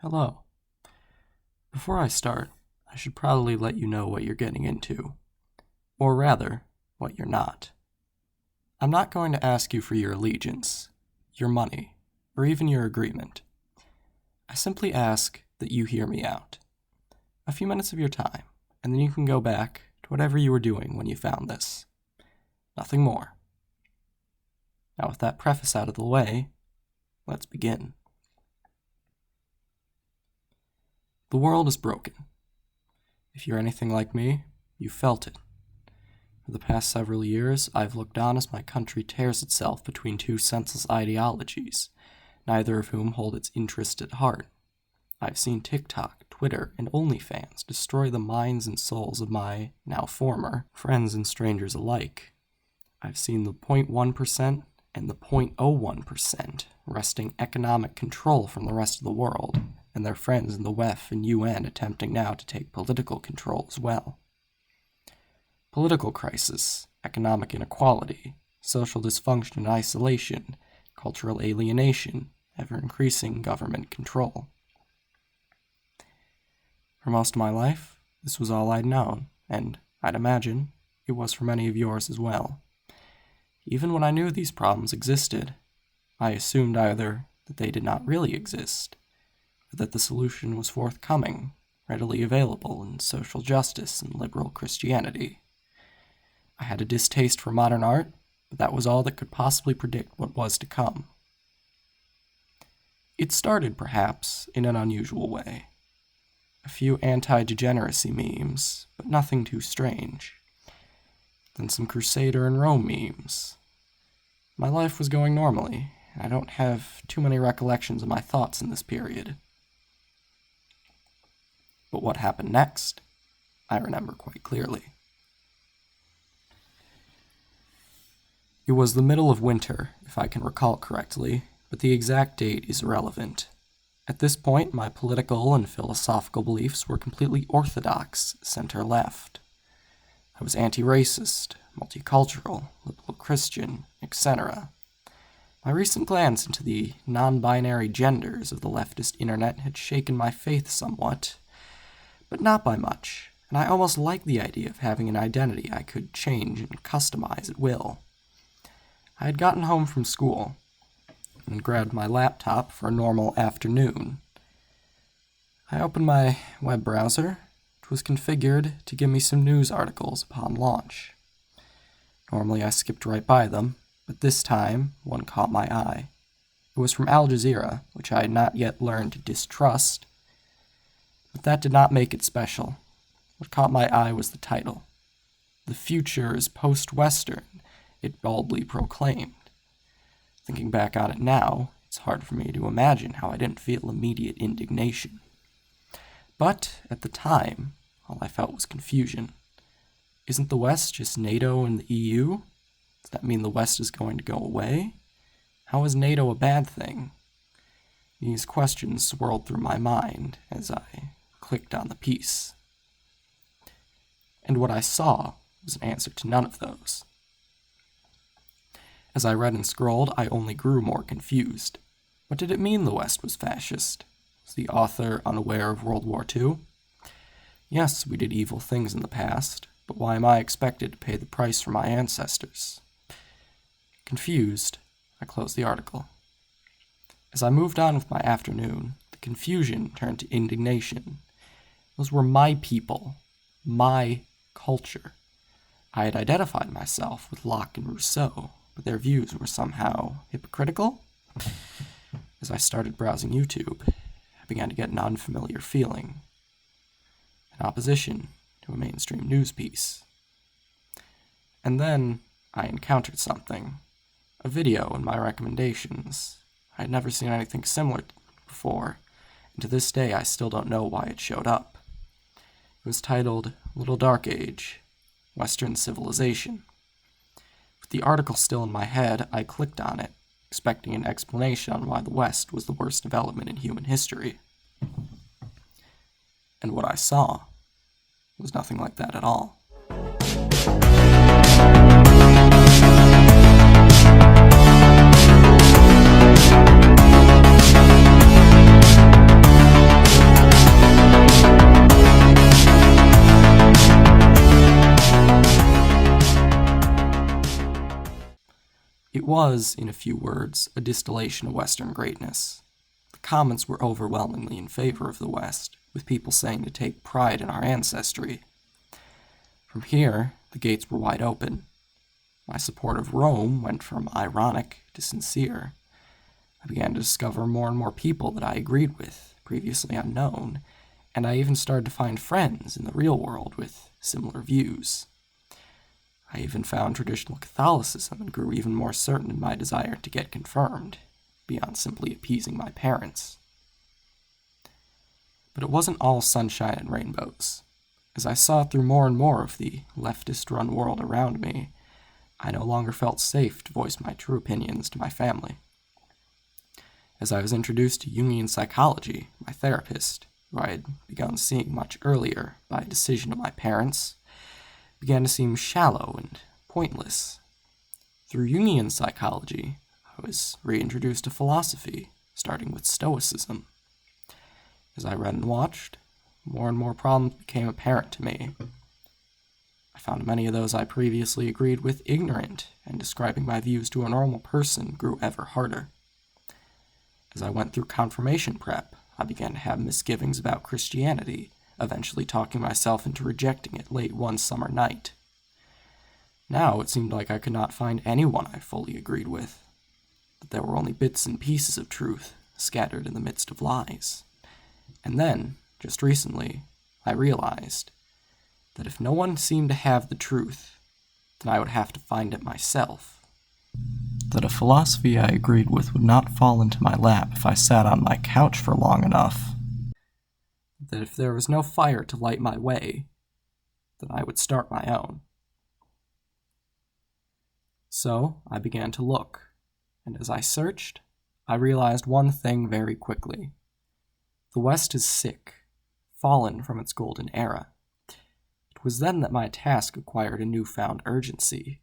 Hello. Before I start, I should probably let you know what you're getting into. Or rather, what you're not. I'm not going to ask you for your allegiance, your money, or even your agreement. I simply ask that you hear me out. A few minutes of your time, and then you can go back to whatever you were doing when you found this. Nothing more. Now, with that preface out of the way, let's begin. The world is broken. If you're anything like me, you felt it. For the past several years, I've looked on as my country tears itself between two senseless ideologies, neither of whom hold its interest at heart. I've seen TikTok, Twitter, and OnlyFans destroy the minds and souls of my, now former, friends and strangers alike. I've seen the 0.1% and the 0.01% wresting economic control from the rest of the world, and their friends in the WEF and UN attempting now to take political control as well. Political crisis, economic inequality, social dysfunction and isolation, cultural alienation, ever-increasing government control. For most of my life, this was all I'd known, and I'd imagine it was for many of yours as well. Even when I knew these problems existed, I assumed either that they did not really exist, or that the solution was forthcoming, readily available in social justice and liberal Christianity. I had a distaste for modern art, but that was all that could possibly predict what was to come. It started, perhaps, in an unusual way. A few anti-degeneracy memes, but nothing too strange. Then some Crusader in Rome memes. My life was going normally. I don't have too many recollections of my thoughts in this period. But what happened next, I remember quite clearly. It was the middle of winter, if I can recall correctly, but the exact date is irrelevant. At this point, my political and philosophical beliefs were completely orthodox, center-left. I was anti-racist, multicultural, liberal Christian, etc. My recent glance into the non-binary genders of the leftist internet had shaken my faith somewhat, but not by much, and I almost liked the idea of having an identity I could change and customize at will. I had gotten home from school and grabbed my laptop for a normal afternoon. I opened my web browser, which was configured to give me some news articles upon launch. Normally I skipped right by them, but this time one caught my eye. It was from Al Jazeera, which I had not yet learned to distrust, but that did not make it special. What caught my eye was the title. "The future is post-Western," it boldly proclaimed. Thinking back on it now, it's hard for me to imagine how I didn't feel immediate indignation. But, at the time, all I felt was confusion. Isn't the West just NATO and the EU? Does that mean the West is going to go away? How is NATO a bad thing? These questions swirled through my mind as I clicked on the piece. And what I saw was an answer to none of those. As I read and scrolled, I only grew more confused. What did it mean the West was fascist? Was the author unaware of World War II? Yes, we did evil things in the past, but why am I expected to pay the price for my ancestors? Confused, I closed the article. As I moved on with my afternoon, the confusion turned to indignation. Those were my people, my culture. I had identified myself with Locke and Rousseau, but their views were somehow hypocritical. As I started browsing YouTube, I began to get an unfamiliar feeling, an opposition to a mainstream news piece. And then I encountered something, a video in my recommendations. I had never seen anything similar before, and to this day I still don't know why it showed up. It was titled Little Dark Age, Western Civilization. With the article still in my head, I clicked on it, expecting an explanation on why the West was the worst development in human history. And what I saw was nothing like that at all. was, in a few words, a distillation of Western greatness. The comments were overwhelmingly in favor of the West, with people saying to take pride in our ancestry. From here, the gates were wide open. My support of Rome went from ironic to sincere. I began to discover more and more people that I agreed with, previously unknown, and I even started to find friends in the real world with similar views. I even found traditional Catholicism and grew even more certain in my desire to get confirmed, beyond simply appeasing my parents. But it wasn't all sunshine and rainbows. As I saw through more and more of the leftist-run world around me, I no longer felt safe to voice my true opinions to my family. As I was introduced to Jungian psychology, my therapist, who I had begun seeing much earlier by a decision of my parents, began to seem shallow and pointless. Through Jungian psychology, I was reintroduced to philosophy, starting with Stoicism. As I read and watched, more and more problems became apparent to me. I found many of those I previously agreed with ignorant, and describing my views to a normal person grew ever harder. As I went through confirmation prep, I began to have misgivings about Christianity, eventually talking myself into rejecting it late one summer night. Now it seemed like I could not find anyone I fully agreed with, that there were only bits and pieces of truth scattered in the midst of lies. And then, just recently, I realized that if no one seemed to have the truth, then I would have to find it myself. That a philosophy I agreed with would not fall into my lap if I sat on my couch for long enough. That if there was no fire to light my way, then I would start my own. So I began to look, and as I searched, I realized one thing very quickly. The West is sick, fallen from its golden era. It was then that my task acquired a newfound urgency.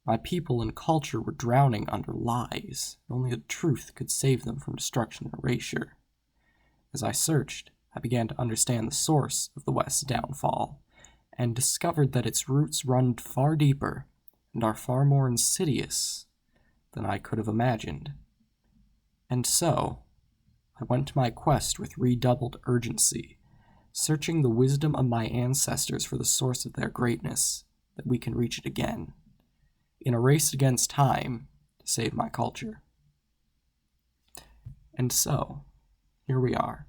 My people and culture were drowning under lies, and only the truth could save them from destruction and erasure. As I searched, I began to understand the source of the West's downfall, and discovered that its roots run far deeper and are far more insidious than I could have imagined. And so, I went to my quest with redoubled urgency, searching the wisdom of my ancestors for the source of their greatness, that we can reach it again, in a race against time to save my culture. And so, here we are.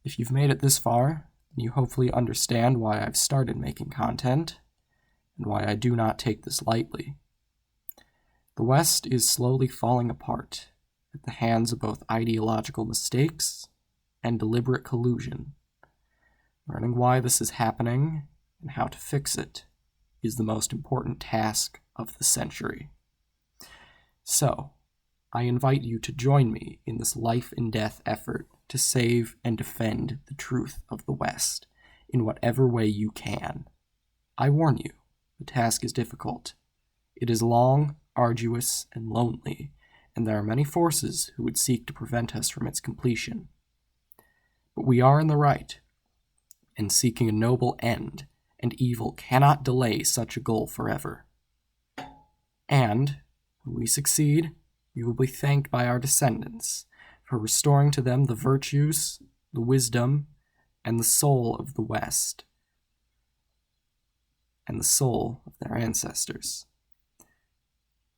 If you've made it this far, then you hopefully understand why I've started making content, and why I do not take this lightly. The West is slowly falling apart at the hands of both ideological mistakes and deliberate collusion. Learning why this is happening and how to fix it is the most important task of the century. So, I invite you to join me in this life and death effort to save and defend the truth of the West in whatever way you can. I warn you, the task is difficult. It is long, arduous, and lonely, and there are many forces who would seek to prevent us from its completion. But we are in the right, and seeking a noble end, and evil cannot delay such a goal forever. And, when we succeed, we will be thanked by our descendants for restoring to them the virtues, the wisdom, and the soul of the West, and the soul of their ancestors.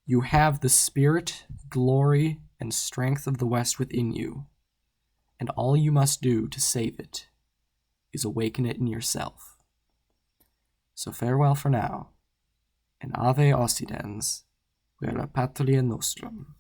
You have the spirit, glory, and strength of the West within you, and all you must do to save it is awaken it in yourself. So farewell for now, and Ave Occidens, vera patria nostrum.